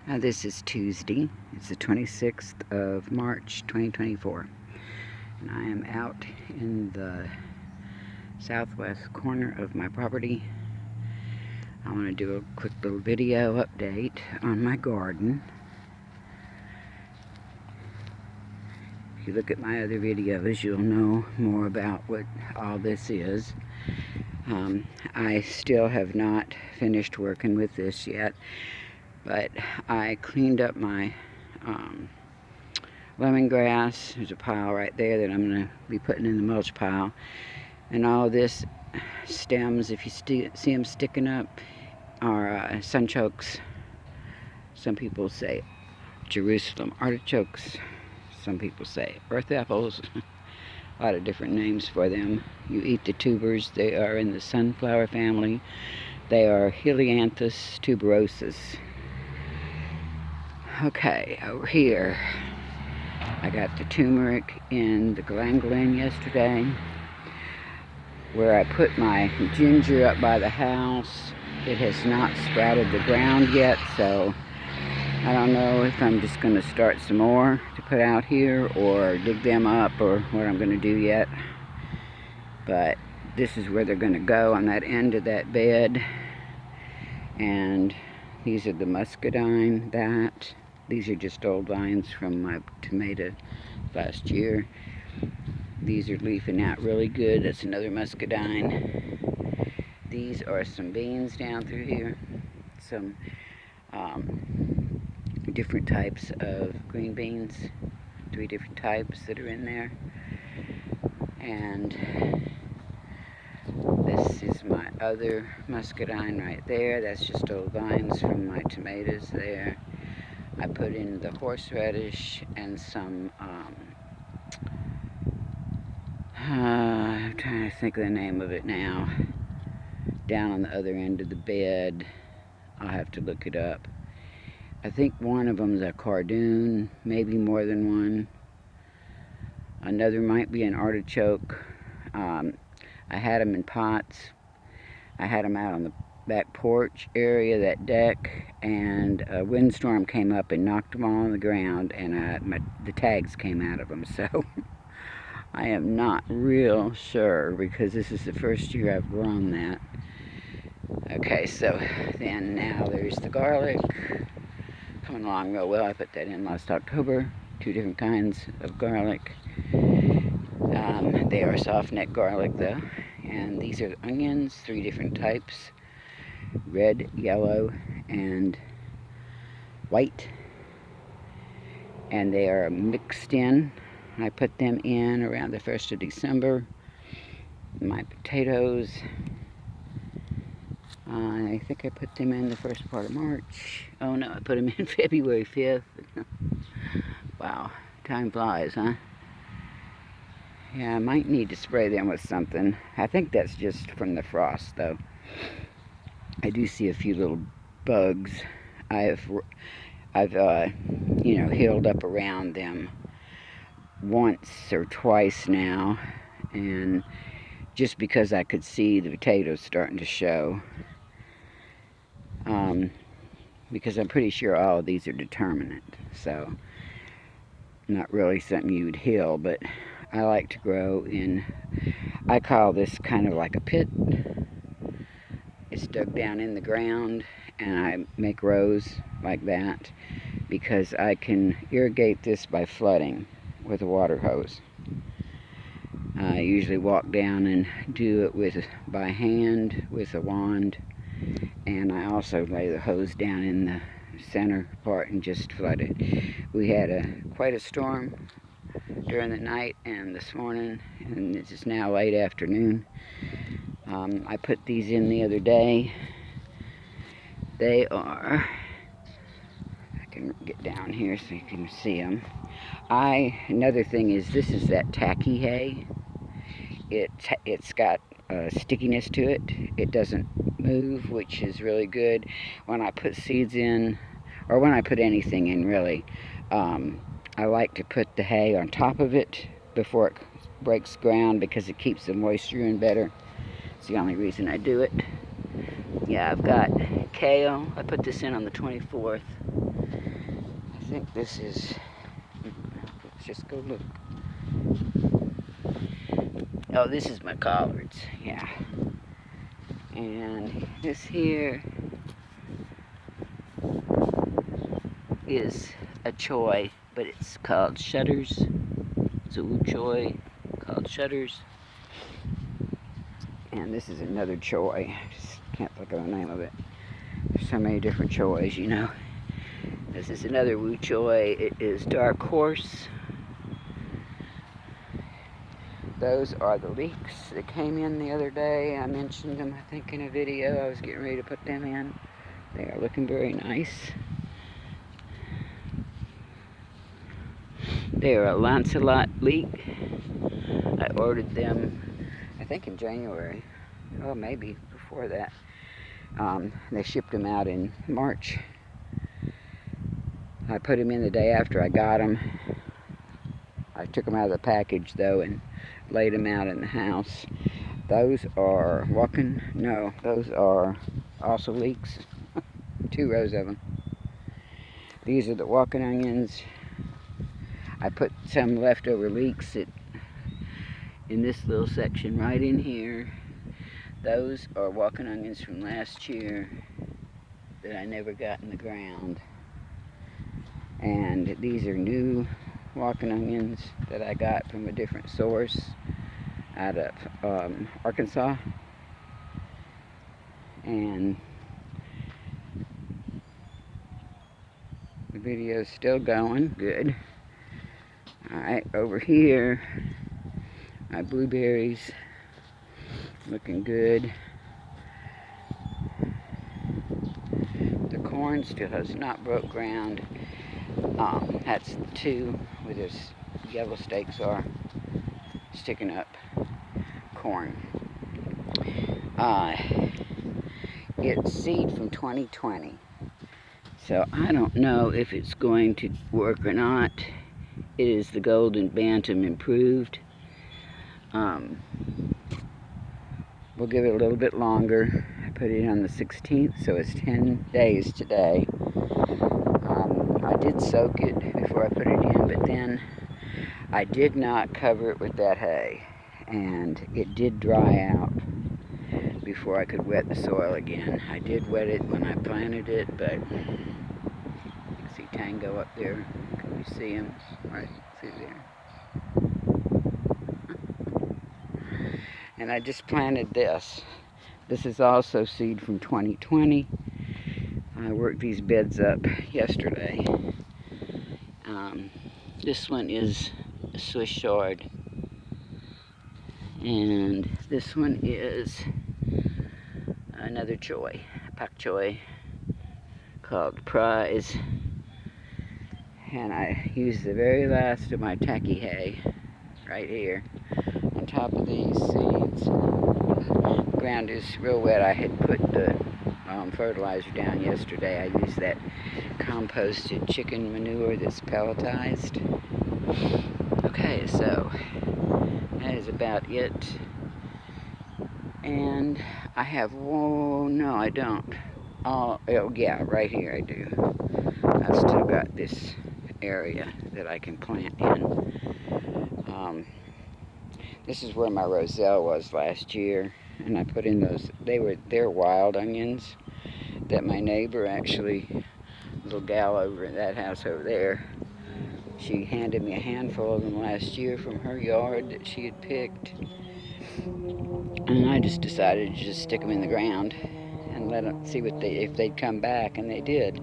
This is Tuesday. It's the 26th of March 2024. And I am out in the southwest corner of my property. I want to do a quick little video update on my garden. If you look at my other videos, you'll know more about what all this is. I still have not finished working with this yet, but I cleaned up my lemongrass. There's a pile right there that I'm going to be putting in the mulch pile. And all this stems, if you see them sticking up, are sunchokes. Some people say Jerusalem artichokes. Some people say earth apples. A lot of different names for them. You eat the tubers. They are in the sunflower family. They are Helianthus tuberosus. Okay, over here, I got the turmeric in the glenglyn yesterday. Where I put my ginger up by the house, it has not sprouted the ground yet, so I don't know if I'm just going to start some more to put out here or dig them up or what I'm going to do yet. But this is where they're going to go, on that end of that bed. And these are the muscadine. These are just old vines from my tomato last year. These are leafing out really good. That's another muscadine. These are some beans down through here. Some different types of green beans. 3 different types that are in there. And this is my other muscadine right there. That's just old vines from my tomatoes there. I put in the horseradish and some I'm trying to think of the name of it now. Down on the other end of the bed. I'll have to look it up. I think one of them is a cardoon, maybe more than one. Another might be an artichoke. I had them in pots. I had them out on the back porch area, that deck, and a windstorm came up and knocked them all on the ground, and the tags came out of them. So I am not real sure, because this is the first year I've grown that. Okay, so then now there's the garlic coming along real well. I put that in last October. 2 different kinds of garlic. They are soft neck garlic though. And these are onions, 3 different types. Red, yellow, and white. And they are mixed in. I put them in around the 1st of December. My potatoes, I think I put them in the first part of March. Oh no, I put them in February 5th. Wow, time flies, huh? Yeah, I might need to spray them with something. I think that's just from the frost, though. I do see a few little bugs. I've healed up around them once or twice now, and just because I could see the potatoes starting to show. Because I'm pretty sure all of these are determinate, so not really something you would heal, but I like to grow in, I call this kind of like a pit. It's dug down in the ground, and I make rows like that because I can irrigate this by flooding with a water hose. I usually walk down and do it by hand with a wand, and I also lay the hose down in the center part and just flood it. We had quite a storm during the night and this morning, and this is now late afternoon. I put these in the other day. They are, I can get down here so you can see them. Another thing is, this is that tacky hay. It's got stickiness to it. It doesn't move, which is really good. When I put seeds in, or when I put anything in really, I like to put the hay on top of it before it breaks ground, because it keeps the moisture in better. It's the only reason I do it. Yeah, I've got kale. I put this in on the 24th. I think this is, let's just go look. Oh, this is my collards, yeah. And this here is a choy, but it's called shutters. It's a wu choy called shutters. And this is another choy. I just can't think of the name of it. There's so many different choys, you know. This is another wu choy. It is dark horse. Those are the leeks that came in the other day. I mentioned them, I think, in a video. I was getting ready to put them in. They are looking very nice. They are a Lancelot leek. I ordered them, I think, in January. Oh, maybe before that. They shipped them out in March. I put them in the day after I got them. I took them out of the package, though, and laid them out in the house. Those are those are also leeks. 2 rows of them. These are the walking onions. I put some leftover leeks in this little section right in here. Those are walking onions from last year that I never got in the ground. And these are new walking onions that I got from a different source out of Arkansas. And the video's still going, good. Alright, over here, my blueberries, looking good. The corn still has not broke ground. That's the 2 where those yellow stakes are sticking up. Corn. It's seed from 2020. So I don't know if it's going to work or not. It is the Golden Bantam improved. We'll give it a little bit longer. I put it on the 16th, so it's 10 days today. I did soak it before I put it in, but then I did not cover it with that hay, and it did dry out before I could wet the soil again. I did wet it when I planted it, but you can see Tango up there. Can you see him? Right through there. And I just planted this. This is also seed from 2020. I worked these beds up yesterday. This one is a Swiss chard. And this one is another choy, pak choy, called Prize. And I used the very last of my tacky hay right here on top of these seeds. The ground is real wet. I had put the fertilizer down yesterday. I used that composted chicken manure that's pelletized. Okay, so that is about it. And I have, no I don't. Oh yeah, right here I do. I've still got this area that I can plant in. This is where my roselle was last year, and I put in those, they're wild onions that my neighbor actually, little gal over in that house over there, she handed me a handful of them last year from her yard that she had picked. And I just decided to just stick them in the ground and let them see if they'd come back, and they did.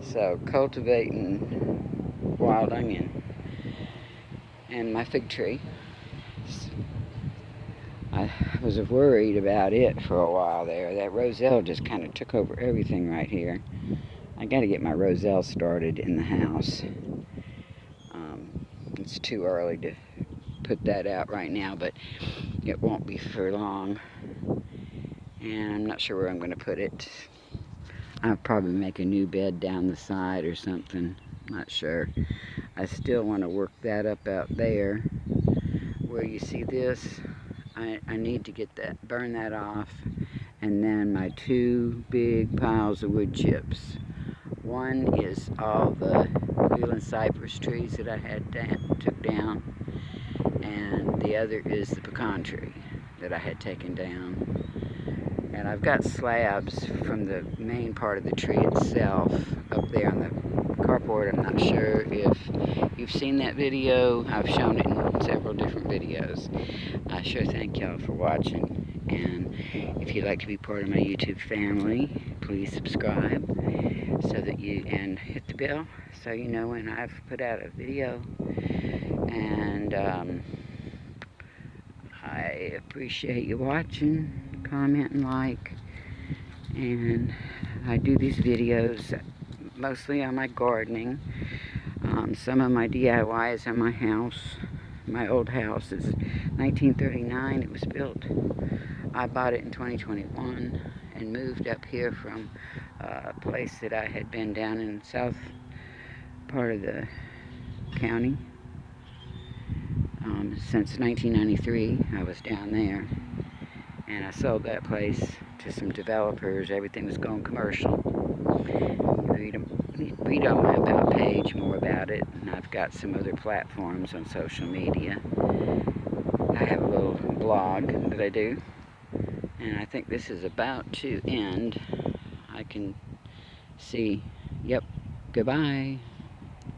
So cultivating wild onion. And my fig tree. I was worried about it for a while there. That roselle just kind of took over everything right here. I got to get my roselle started in the house. It's too early to put that out right now, but it won't be for long. And I'm not sure where I'm going to put it. I'll probably make a new bed down the side or something. Not sure. I still want to work that up out there where you see this. I need to get that, burn that off and then my 2 big piles of wood chips. One is all the Leland cypress trees that I had took down, and the other is the pecan tree that I had taken down. And I've got slabs from the main part of the tree itself up there on the carport. I'm not sure if you've seen that video. I've shown it in several different videos. I sure thank y'all for watching. And if you'd like to be part of my YouTube family, please subscribe and hit the bell so you know when I've put out a video. And I appreciate you watching, comment and like. And I do these videos mostly on my gardening. Some of my DIYs on my house. My old house is 1939. It was built. I bought it in 2021 and moved up here from a place that I had been down in the south part of the county. Since 1993, I was down there, and I sold that place to some developers. Everything was going commercial. Read on my About page more about it, and I've got some other platforms on social media. I have a little blog that I do, and I think this is about to end. I can see, yep, goodbye.